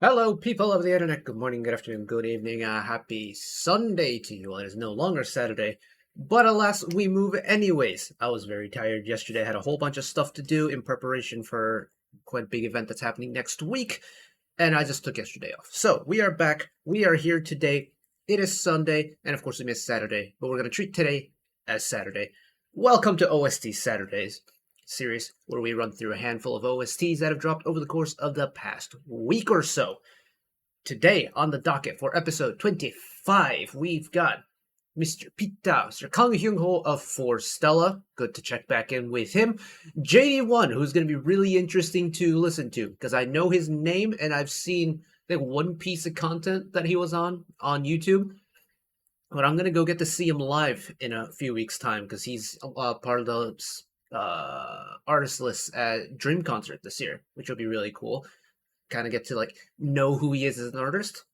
Hello, people of the internet. Good morning, good afternoon, good evening. Happy Sunday to you all. It is no longer Saturday, but alas, we move anyways. I was very tired yesterday. I had a whole bunch of stuff to do in preparation for quite a big event that's happening next week, and I just took yesterday off. So we are back. We are here today. It is Sunday, and of course we missed Saturday, but we're going to treat today as Saturday. Welcome to OST Saturdays series, where we run through a handful of OSTs that have dropped over the course of the past week or so. Today on the docket for episode 25, we've got Mr. PITTA, Mr. Kang Hyung of Forestella. Good to check back in with him. JD1, who's going to be really interesting to listen to, because I know his name and I've seen one piece of content that he was on YouTube. But I'm going to go get to see him live in a few weeks' time, because he's part of the artist list at Dream Concert this year, which will be really cool. Kind of get to know who he is as an artist.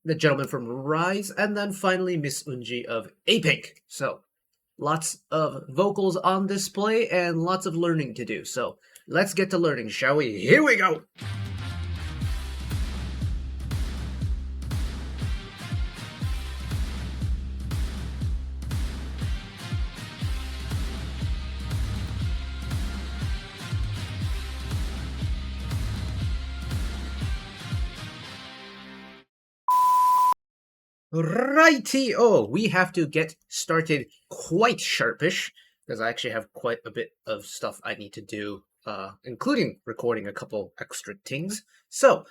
The gentleman from RIIZE, and then finally Miss Eunji of Apink. So lots of vocals on display and lots of learning to do. So let's get to learning, shall we? Here we go! Righty-o! We have to get started quite sharpish, because I actually have quite a bit of stuff I need to do, including recording a couple extra things. So,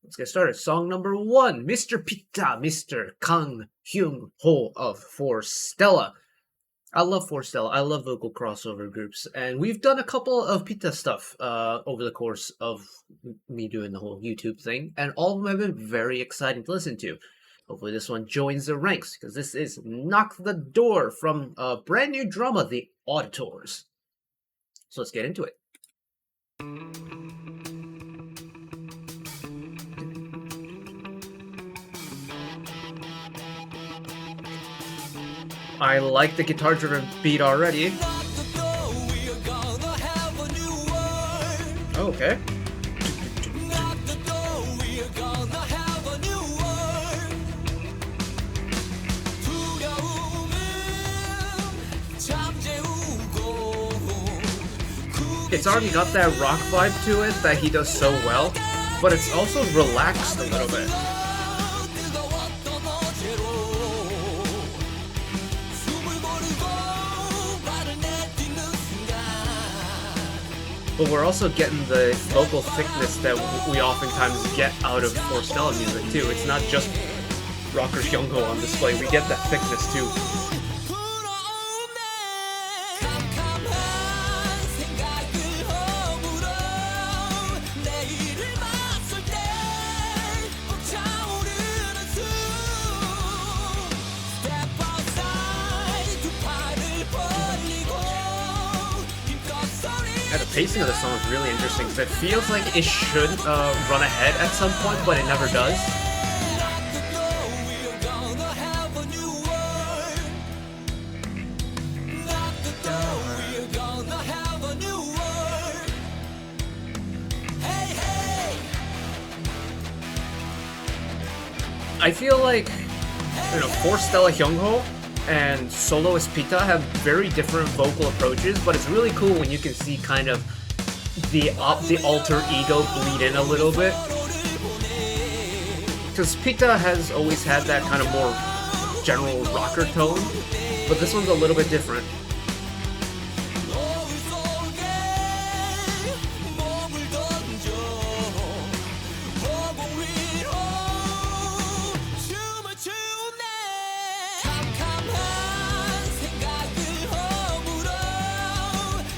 let's get started. Song number 1, Mr. PITTA, Mr. Kang Hyung of Forestella. I love Forestella. I love vocal crossover groups, and we've done a couple of PITTA stuff over the course of me doing the whole YouTube thing, and all of them have been very exciting to listen to. Hopefully this one joins the ranks, because this is Knock the Door from a brand new drama, The Auditors. So let's get into it. I like the guitar-driven beat already. Okay. It's already got that rock vibe to it that he does so well, but it's also relaxed a little bit. But we're also getting the vocal thickness that we oftentimes get out of Forestella music too. It's not just rocker Hyung on display, we get that thickness too. Yeah, the pacing of the song is really interesting, because it feels like it should run ahead at some point, but it never does. I feel like, Forestella Hyung and soloist PITTA have very different vocal approaches, but it's really cool when you can see kind of the alter ego bleed in a little bit. Because PITTA has always had that kind of more general rocker tone, but this one's a little bit different.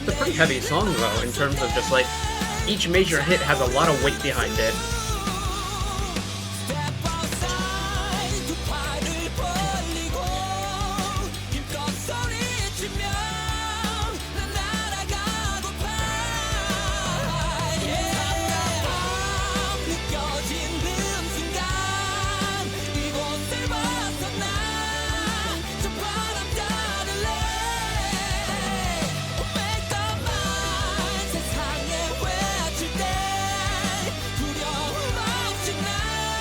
It's a pretty heavy song though, in terms of just each major hit has a lot of weight behind it.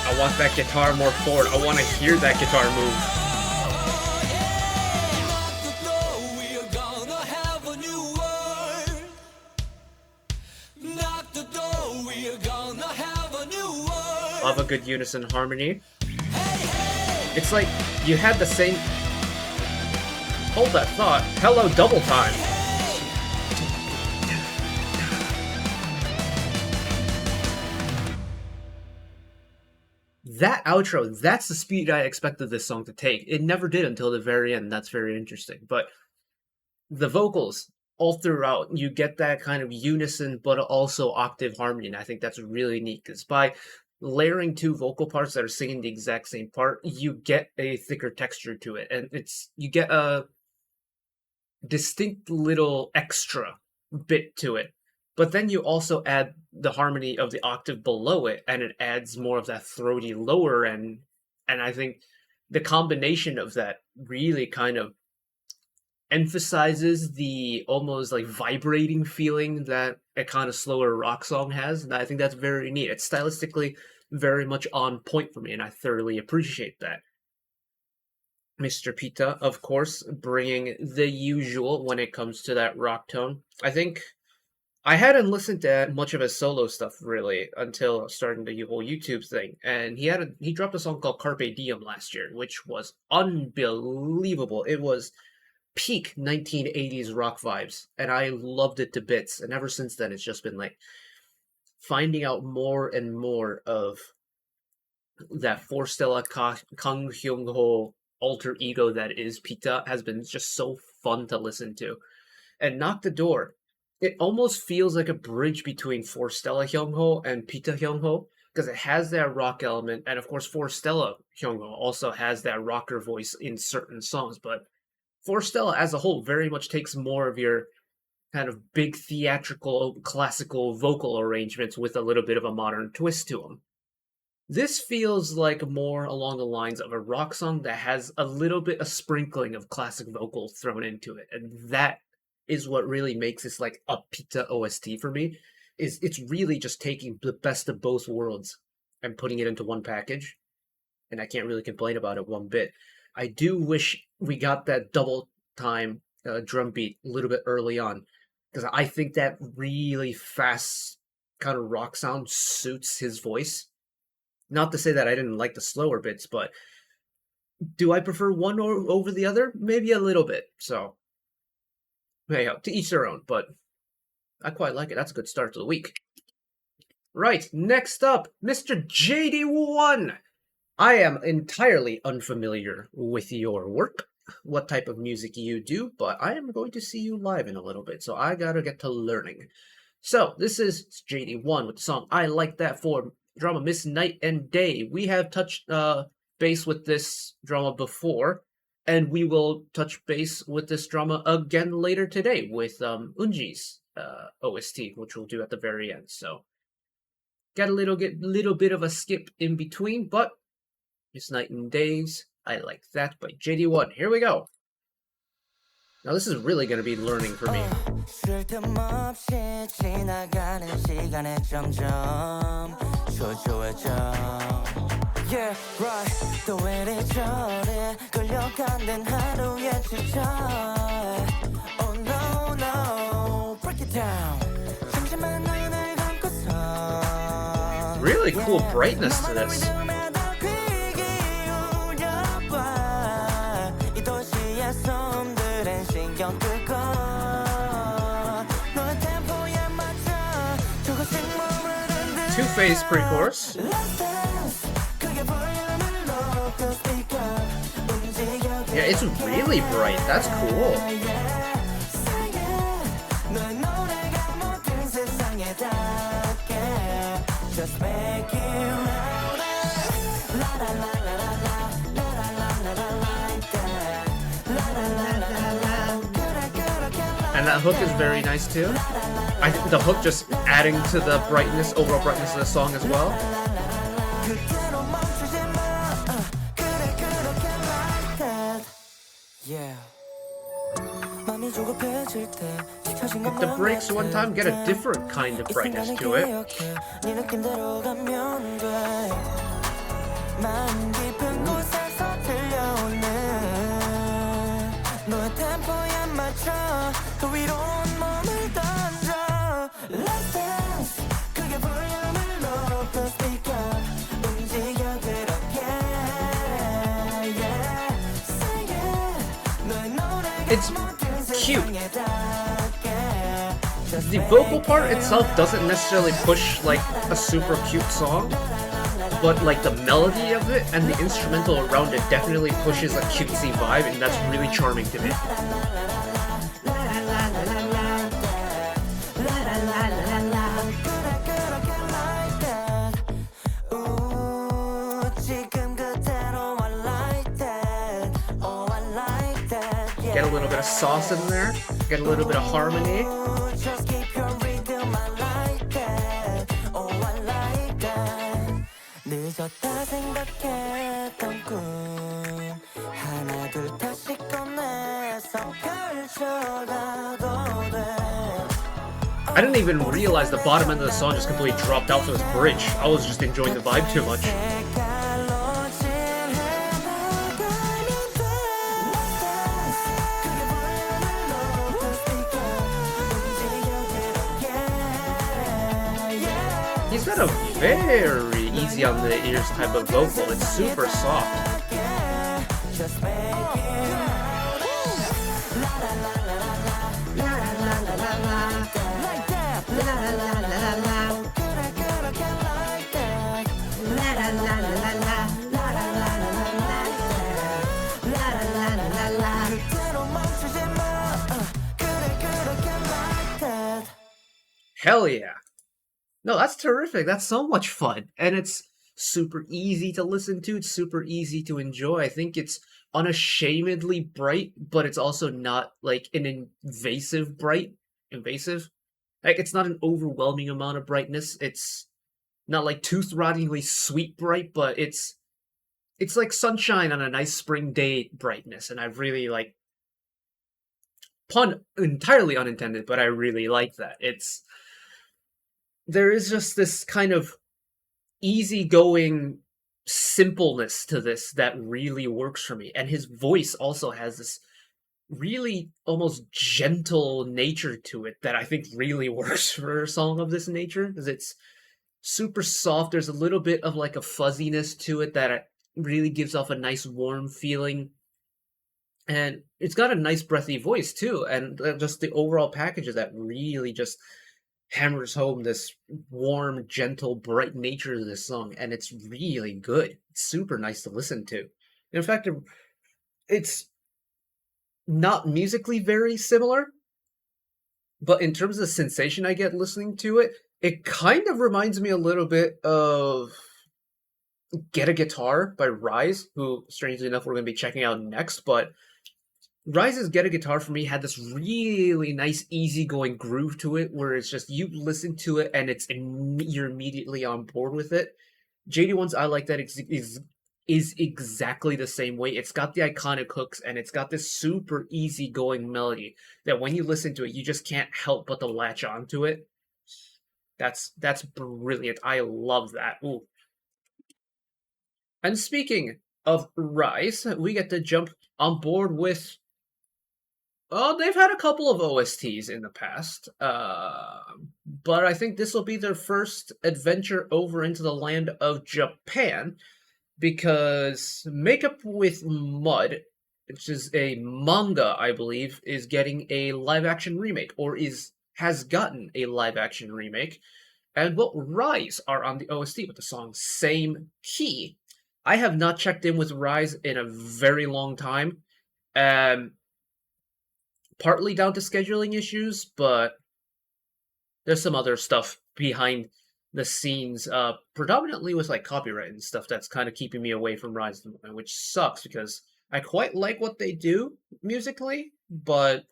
I want that guitar more forward. I want to hear that guitar move. Love a good unison harmony. It's like you had the same... Hold that thought. Hello, double time. That outro, that's the speed I expected this song to take. It never did until the very end. That's very interesting. But the vocals, all throughout, you get that kind of unison, but also octave harmony. And I think that's really neat, because by layering two vocal parts that are singing the exact same part, you get a thicker texture to it. And you get a distinct little extra bit to it. But then you also add the harmony of the octave below it, and it adds more of that throaty lower end. And I think the combination of that really kind of emphasizes the almost like vibrating feeling that a kind of slower rock song has. And I think that's very neat. It's stylistically very much on point for me, and I thoroughly appreciate that. Mr. PITTA, of course, bringing the usual when it comes to that rock tone. I think I hadn't listened to much of his solo stuff really until starting the whole YouTube thing, and he dropped a song called Carpe Diem last year, which was unbelievable. It was peak 1980s rock vibes, and I loved it to bits. And ever since then, it's just been like finding out more and more of that Forestella Kang Hyung alter ego that is PITTA has been just so fun to listen to. And Knock the Door, it almost feels like a bridge between Forestella Hyung and PITTA Hyung, because it has that rock element, and of course Forestella Hyung also has that rocker voice in certain songs, but Forestella as a whole very much takes more of your kind of big theatrical classical vocal arrangements with a little bit of a modern twist to them. This feels like more along the lines of a rock song that has a little bit, a sprinkling of classic vocals thrown into it, and that is what really makes this like a PITTA OST for me. Is it's really just taking the best of both worlds and putting it into one package, and I can't really complain about it one bit. I do wish we got that double time drum beat a little bit early on, because I think that really fast kind of rock sound suits his voice. Not to say that I didn't like the slower bits, but do I prefer one over the other? Maybe a little bit. So, hey, to each their own, but I quite like it. That's a good start to the week. Right, next up, Mr. JD1. I am entirely unfamiliar with your work, what type of music you do, but I am going to see you live in a little bit, so I gotta get to learning. So, this is JD1 with the song I Like That for drama Miss Night and Day. We have touched base with this drama before, and we will touch base with this drama again later today with Eunji's OST, which we'll do at the very end. So, got a little bit of a skip in between, but Miss Night and Days, I Like That by JD1. Here we go. Now this is really going to be learning for me. Yeah, right. 또 이래저래 끌려간된 하루의 지쳐. Oh no, no, break it down. 심심한 눈을 감고서. Really cool brightness to this. 이 도시의 소음들은 신경 끄고. 너의 템포에 맞춰 조금씩 몸을 흔들어. Two-phase pre-chorus. Yeah, it's really bright. That's cool. And that hook is very nice too. I think the hook just adding to the brightness, overall brightness of the song as well. If the breaks one time, get a different kind of brightness to it. 마음 깊은 곳에서 들려오는 너의 템포에 맞춰 그 위로 온몸을 던져 Let's dance 크게 볼륨을 높여 speak up 움직여 그렇게 yeah say it 너의 노래가 It's 모든 cute. 세상에 닿게 The vocal part itself doesn't necessarily push like a super cute song, but like the melody of it and the instrumental around it definitely pushes a cutesy vibe, and that's really charming to me. Get a little bit of sauce in there, get a little bit of harmony. Just keep your rhythm, I like that. Oh, I like that. 늦었다 생각했던 꿈 하나 둘 다시 꺼내서 펼쳐가도 돼. I didn't even realize the bottom end of the song just completely dropped out for this bridge. I was just enjoying the vibe too much. He's got a very easy on the ears type of vocal. It's super soft. Hell yeah. No, that's terrific. That's so much fun. And it's super easy to listen to. It's super easy to enjoy. I think it's unashamedly bright, but it's also not like an invasive bright. Invasive? Like, it's not an overwhelming amount of brightness. It's not like tooth-rottingly sweet bright, but it's like sunshine on a nice spring day brightness. And I really like, pun entirely unintended, but I really like that. There is just this kind of easygoing simpleness to this that really works for me. And his voice also has this really almost gentle nature to it that I think really works for a song of this nature, because it's super soft. There's a little bit of like a fuzziness to it that really gives off a nice warm feeling. And it's got a nice breathy voice too. And just the overall package of that really just hammers home this warm, gentle, bright nature of this song, and it's really good. It's super nice to listen to. In fact, it's not musically very similar, but in terms of the sensation I get listening to it, it kind of reminds me a little bit of Get a Guitar by RIIZE, who, strangely enough, we're going to be checking out next, but RIIZE's Get a Guitar for me had this really nice, easygoing groove to it, where it's just you listen to it and you're immediately on board with it. JD1's I Like That is exactly the same way. It's got the iconic hooks and it's got this super easygoing melody that when you listen to it, you just can't help but to latch onto it. That's brilliant. I love that. Ooh. And speaking of RIIZE, we get to jump on board with. Oh, they've had a couple of OSTs in the past, but I think this will be their first adventure over into the land of Japan, because Makeup with Mud, which is a manga, I believe, is getting a live-action remake, or has gotten a live-action remake, and well, RIIZE are on the OST with the song Same Key. I have not checked in with RIIZE in a very long time, partly down to scheduling issues, but there's some other stuff behind the scenes, predominantly with like copyright and stuff that's kind of keeping me away from RIIZE at the moment, which sucks because I quite like what they do musically, but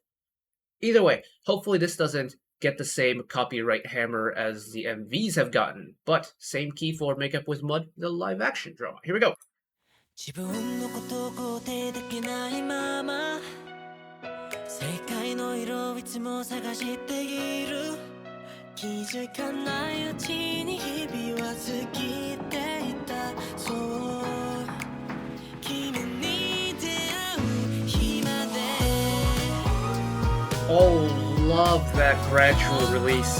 either way, hopefully this doesn't get the same copyright hammer as the MVs have gotten, but same key for Makeup with Mud, the live action drama. Here we go. 自分のことを肯定できないまま世界の色をいつも探している気づかないうちに日々は過ぎていたそう Oh, love that gradual release.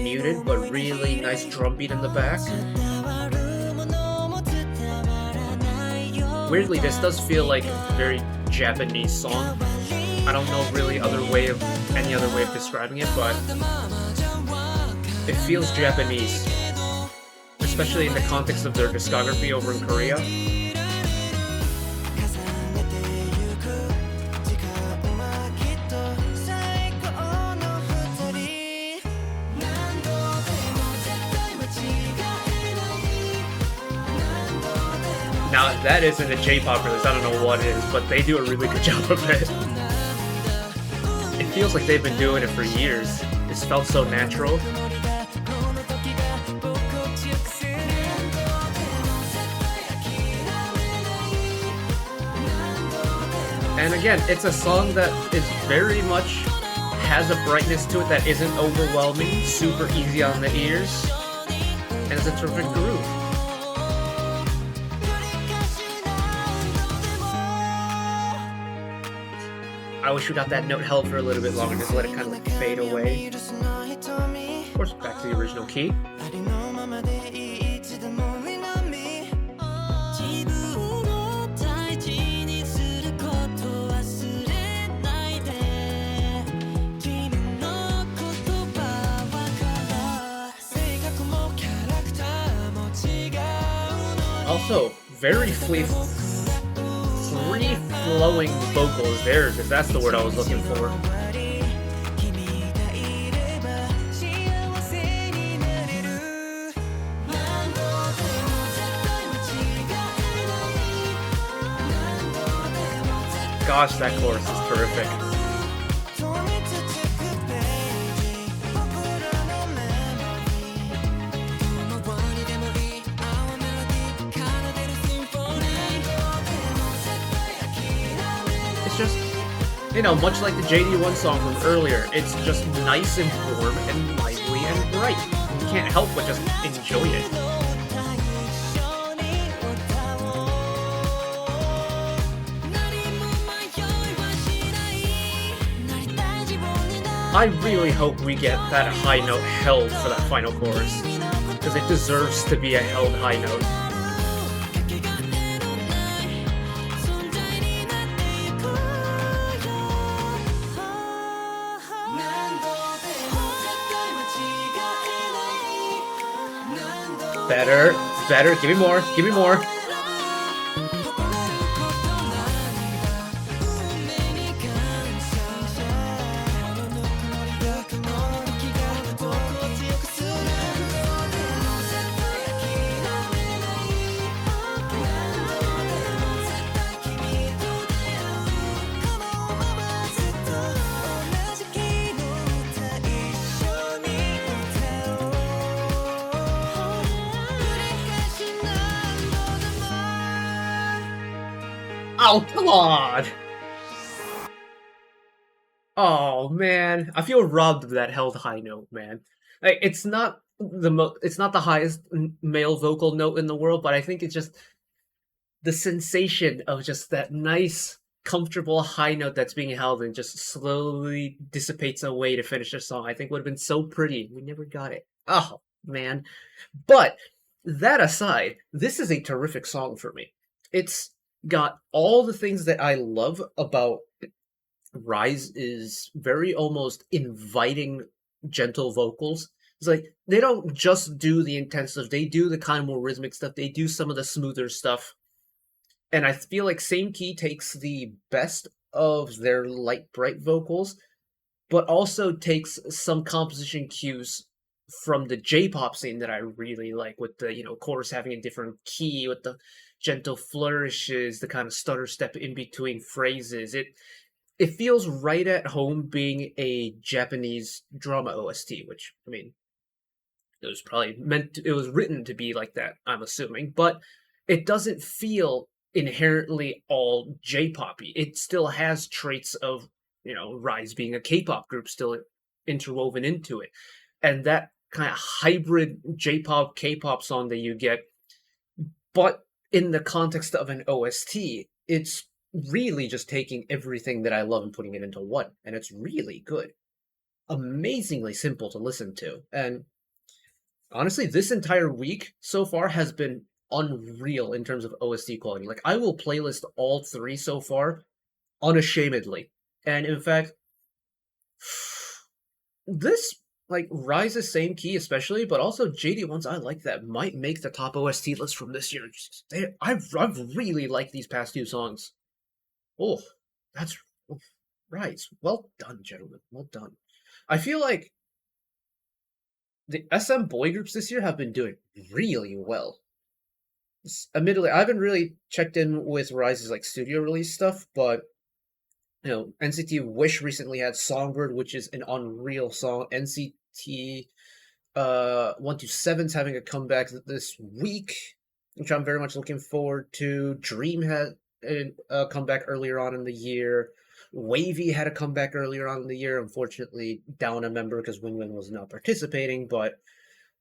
Muted, but really nice drum beat in the back. Weirdly, this does feel like a very Japanese song. I don't know really any other way of describing it, but it feels Japanese, especially in the context of their discography over in Korea. Now, that isn't a J-pop release, I don't know what it is, but they do a really good job of it. It feels like they've been doing it for years. It's felt so natural. And again, it's a song that is very much has a brightness to it that isn't overwhelming, super easy on the ears, and it's a terrific groove. I wish we got that note held for a little bit longer, just let it kind of like fade away. Of course, back to the original key. Also, very free-flowing vocals. If that's the word I was looking for. Gosh, that chorus is terrific. Just, much like the JD1 song from earlier, it's just nice and warm and lively and bright. You can't help but just enjoy it. I really hope we get that high note held for that final chorus, because it deserves to be a held high note. Better, give me more. Oh, come on! Oh, man. I feel robbed of that held high note, man. Like, it's not the highest male vocal note in the world, but I think it's just the sensation of just that nice, comfortable high note that's being held and just slowly dissipates away to finish the song. I think would have been so pretty. We never got it. Oh, man. But that aside, this is a terrific song for me. It's got all the things that I love about RIIZE is very almost inviting gentle vocals. It's like they don't just do the intensive, they do the kind of more rhythmic stuff, they do some of the smoother stuff. And I feel like Same Key takes the best of their light, bright vocals, but also takes some composition cues from the J-pop scene that I really like, with the, chorus having a different key, with the gentle flourishes, the kind of stutter step in between phrases. It feels right at home being a Japanese drama OST, which, I mean, it was probably it was written to be like that, I'm assuming, but it doesn't feel inherently all J-poppy. It still has traits of, RIIZE being a K-pop group still interwoven into it. And that kind of hybrid J-pop, K-pop song that you get, but in the context of an OST, it's really just taking everything that I love and putting it into one, and it's really good. Amazingly simple to listen to, and honestly, this entire week so far has been unreal in terms of OST quality. Like, I will playlist all three so far unashamedly. And in fact, this, like, RIIZE's same key especially, but also JD1's I Like That might make the top OST list from this year. I've really liked these past two songs. Oh, that's... Oh, RIIZE. Well done, gentlemen. Well done. I feel like the SM boy groups this year have been doing really well. Admittedly, I haven't really checked in with RIIZE's like studio release stuff, but NCT Wish recently had Songbird, which is an unreal song. NCT 127's having a comeback this week, which I'm very much looking forward to. Dream had a comeback earlier on in the year. Wavy had a comeback earlier on in the year, unfortunately down a member because Wingwing was not participating, but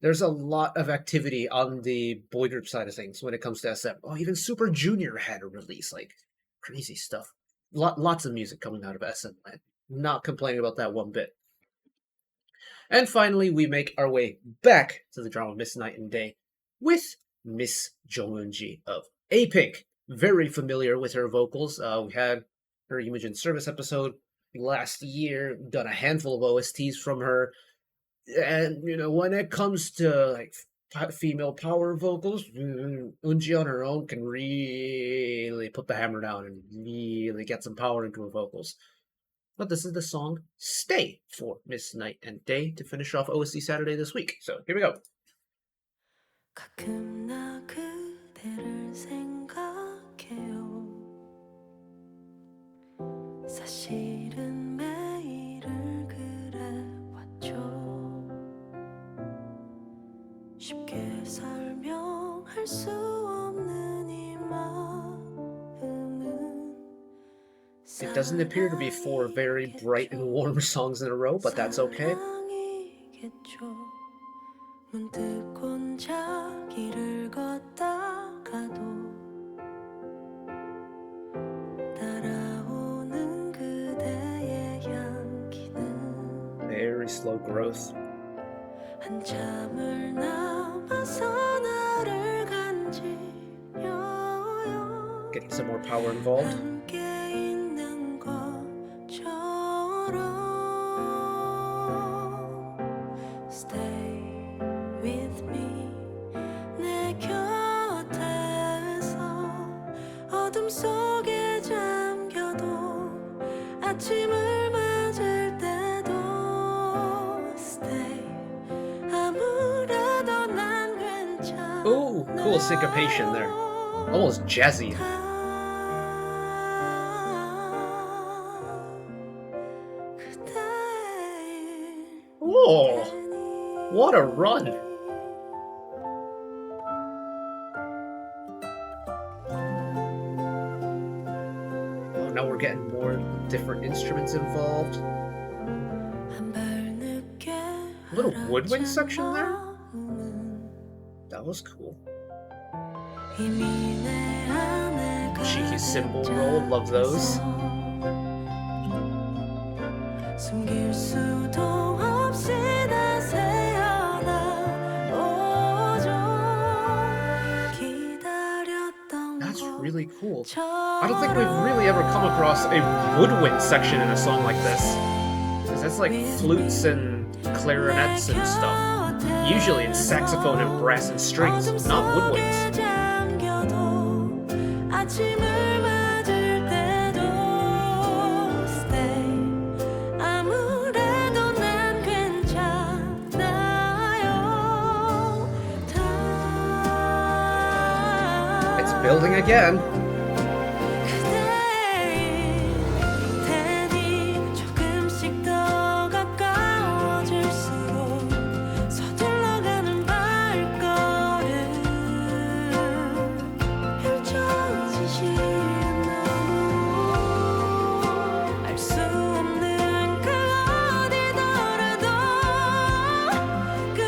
there's a lot of activity on the boy group side of things when it comes to SM. Oh, even Super Junior had a release, like crazy stuff. Lots of music coming out of SM land. Not complaining about that one bit. And finally, we make our way back to the drama Miss Night and Day with Miss Jeong Eunji of Apink. Very familiar with her vocals. We had her Imogen Service episode last year, done a handful of OSTs from her. And, when it comes to, like, female power vocals, Eunji on her own can really put the hammer down and really get some power into her vocals. But this is the song Stay for Miss Night and Day to finish off OST Saturday this week. So, here we go. 가끔 나 그대를 생각해요. 사실은 매일을 그래왔죠. 쉽게 설명할 수 없는 이 마음은 It doesn't appear to be four very bright and warm songs in a row, but that's okay. 사랑이겠죠. 문득 혼자 길을 걷다가도 따라오는 그대의 향기는 Very slow growth. 한참을 남아서 나를 간지려요. Getting some more power involved. 함께 있는 것처럼 Stay with me 내 곁에서 어둠 속에 잠겨도 아침을 맞을 때도 Stay 아무래도 난 괜찮아. Ooh, cool syncopation there. Almost jazzy. Whoa! What a run! Oh, now we're getting more different instruments involved. A little woodwind section there? That was cool. Cheeky cymbal roll, love those. 숨길 수도 없이 다 새어나오죠. 기다렸던 That's really cool. I don't think we've really ever come across a woodwind section in a song like this. Because that's like flutes and clarinets and stuff. Usually it's saxophone and brass and strings, not woodwinds. 아침을 맞을 때도 Stay 아무래도 난 괜찮아요. It's building again. 그대일 테니 조금씩 더 가까워질수록 서둘러가는 발걸음 펼쳐지지 않아도 알 수 없는 그 어디더라도 그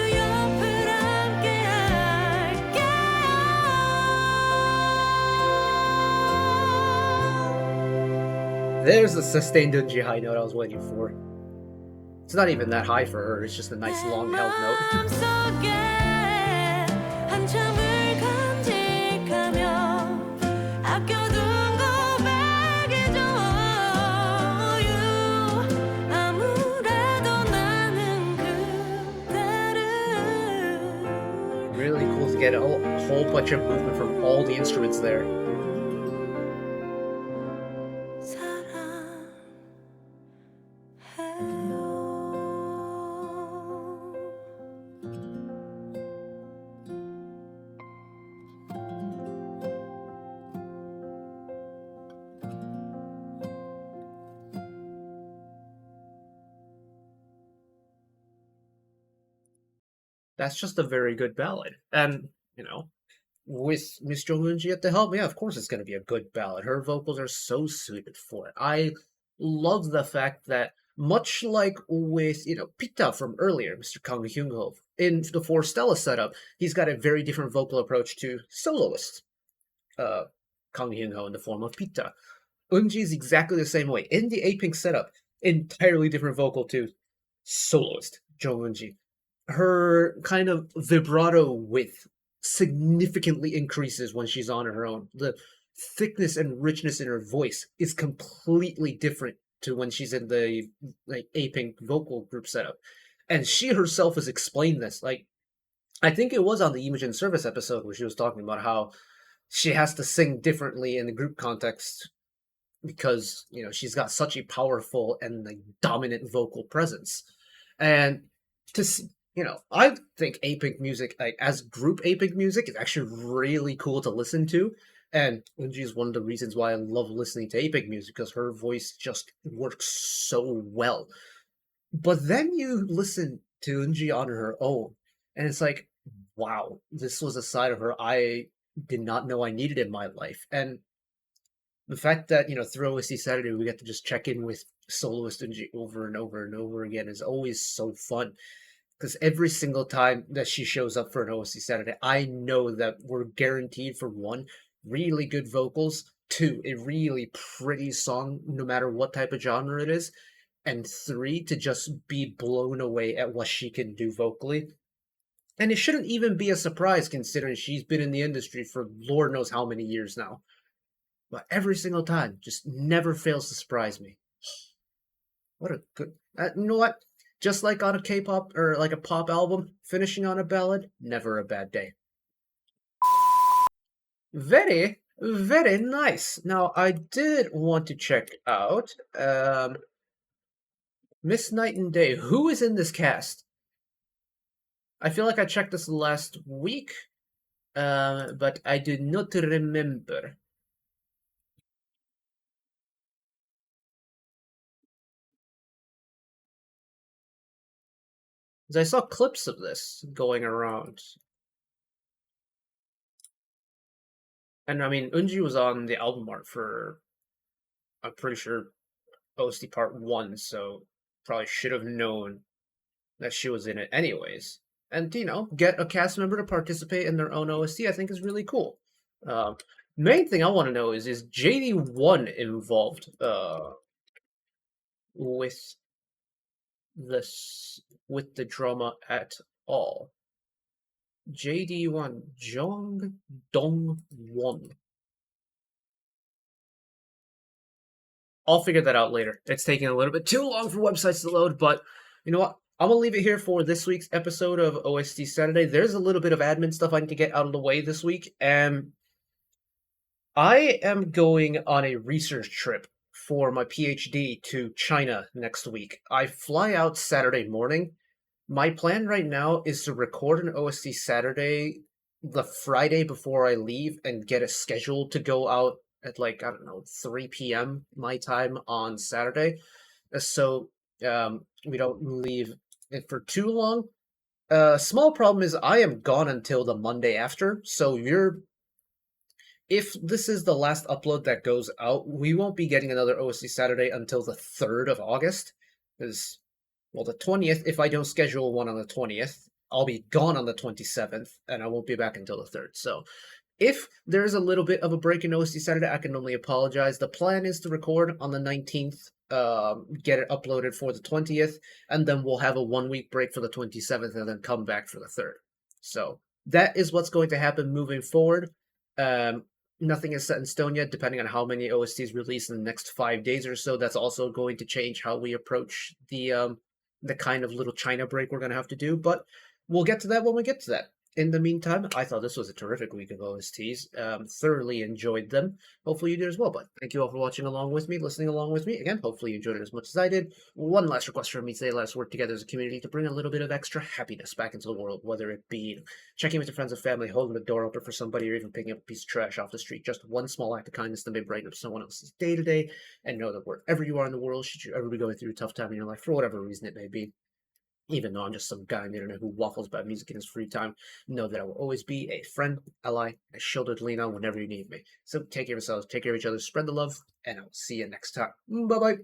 There's the sustained Eunji high note I was waiting for. It's not even that high for her, it's just a nice long held note. 마음속에 한참을 간직하며 아껴둔 고백이죠 아무래도 나는 그대를 Really cool to get a whole bunch of movement from all the instruments there. That's just a very good ballad. And, with Miss Jeong Eunji at the helm, yeah, of course it's going to be a good ballad. Her vocals are so suited for it. I love the fact that, much like with, PITTA from earlier, Mr. Kang Hyung in the Forestella setup, he's got a very different vocal approach to soloist Kang Hyung in the form of PITTA. Eunji is exactly the same way. In the Apink setup, entirely different vocal to soloist Jeong Eunji. Her kind of vibrato width significantly increases when she's on her own. The thickness and richness in her voice is completely different to when she's in the Apink vocal group setup. And she herself has explained this. Like, I think it was on the Imogen Service episode where she was talking about how she has to sing differently in the group context because, she's got such a powerful and dominant vocal presence. And to I think Apink music, as group Apink music, is actually really cool to listen to. And Eunji is one of the reasons why I love listening to Apink music, because her voice just works so well. But then you listen to Eunji on her own, and it's like, wow, this was a side of her I did not know I needed in my life. And the fact that, through OST Saturday, we get to just check in with soloist Eunji over and over and over again is always so fun. Because every single time that she shows up for an OST Saturday, I know that we're guaranteed, for one, really good vocals, two, a really pretty song, no matter what type of genre it is, and three, to just be blown away at what she can do vocally. And it shouldn't even be a surprise, considering she's been in the industry for Lord knows how many years now. But every single time, just never fails to surprise me. What a good... you know what? Just like on a K-pop or like a pop album, finishing on a ballad, never a bad day. Very, very nice. Now, I did want to check out Miss Night and Day. Who is in this cast? I feel like I checked this last week, but I do not remember. I saw clips of this going around. And I mean, Eunji was on the album art for, I'm pretty sure, OST Part 1, so probably should have known that she was in it anyways. And, get a cast member to participate in their own OST, I think is really cool. Main thing I want to know is JD1 involved with the drama at all? JD1, Jeong Dong-won. I'll figure that out later. It's taking a little bit too long for websites to load, but you know what? I'm gonna leave it here for this week's episode of OST Saturday. There's a little bit of admin stuff I need to get out of the way this week, and I am going on a research trip for my PhD to China next week. I fly out Saturday morning. My plan right now is to record an OST Saturday the Friday before I leave and get it scheduled to go out at 3 p.m. my time on Saturday. So we don't leave it for too long. Small problem is I am gone until the Monday after, so if this is the last upload that goes out, we won't be getting another OST Saturday until the 3rd of August. Because, well, the 20th, if I don't schedule one on the 20th, I'll be gone on the 27th, and I won't be back until the 3rd. So, If there's a little bit of a break in OST Saturday, I can only apologize. The plan is to record on the 19th, get it uploaded for the 20th, and then we'll have a 1 week break for the 27th and then come back for the 3rd. So that is what's going to happen moving forward. Nothing is set in stone yet, depending on how many OSTs release in the next 5 days or so. That's also going to change how we approach the kind of little China break we're going to have to do, but we'll get to that when we get to that. In the meantime, I thought this was a terrific week of OSTs. Thoroughly enjoyed them. Hopefully you did as well, but thank you all for watching along with me, listening along with me. Again, hopefully you enjoyed it as much as I did. One last request from me today: let's work together as a community to bring a little bit of extra happiness back into the world, whether it be checking with your friends and family, holding the door open for somebody, or even picking up a piece of trash off the street. Just one small act of kindness that may brighten up someone else's day to day. And know that wherever you are in the world, should you ever be going through a tough time in your life, for whatever reason it may be, even though I'm just some guy on the internet who waffles about music in his free time, know that I will always be a friend, ally, a shoulder to lean on whenever you need me. So take care of yourselves, take care of each other, spread the love, and I will see you next time. Bye-bye.